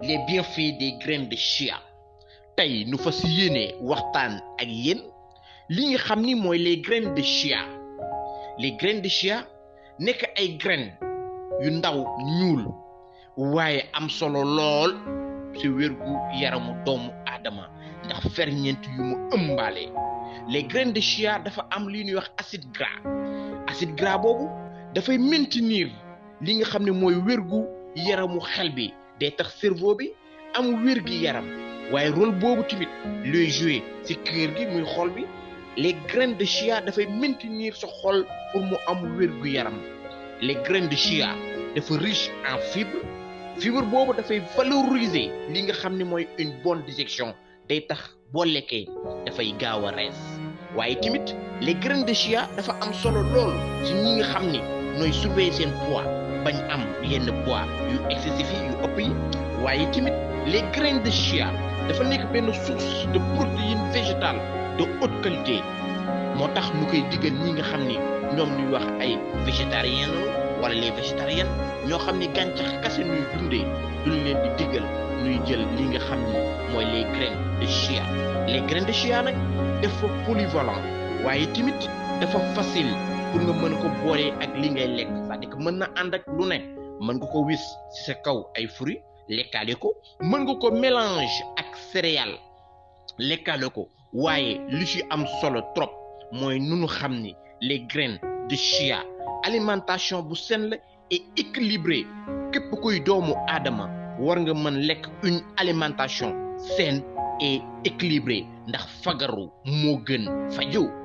les bienfaits des graines de chia tey nu fas yéene waxtaan ak yéen li nga xam ni mooy les graines de chia. Les graines de chia nekk ay graines yu ndaw ñuul waaye am solo lool ci wérgu yaramu doomu aadama ndax ferñeent yu mu ëmbaale. Les graines de chia dafa am li ñuy wax acide gras boobu dafay maintenir li nga xam ne mooy wérgu yaramu xel bi day tax cerveau bi am wérgi yaram waaye rôle boobu tamit looy jouer ci cœur gi muy xol bi. Les graines de chia dafay maintenir sa xol pour mu am wérgu yaram. Les graines de chia dafa riche en fibre boobu dafay valoriser li nga xam ne mooy une bonne digestion day tax boo lekkee dafay gaaw a rees waaye tamit les graines de chia dafa am solo lool ci ñi nga xam ni nooy surveiller seen poids bañ am yenn poids yu excessif yi yu ëpp yi waaye tamit les graines de chia dafa nekk benn source de protéines végétales de haute qualité moo tax ñu koy diggal ñi nga xam ni ñoom ñuy wax ay végétariens wala les végétariennes ñoo xam ni gàncax kese ñuy dundee duñ leen di diggal ñuy jël li nga xam ni mooy les graines de chia. Les graines de chia nag dafa polyvalent waaye tamit dafa facile pour nga mën ko boole ak li ngay lekk c'est-à-dire que mën na ànd ak lu ne mën nga ko wis ci sa kaw ay fruits lekkaale ko mën nga ko mélange ak céréales lekkaale ko waaye li ci am solo trop mooy nu xam ni les graines de chia alimentation bu saine la et équilibrée képp kuy doomu aadama war nga mën lekk une alimentation saine et équilibrée ndax fagaru moo gën faju.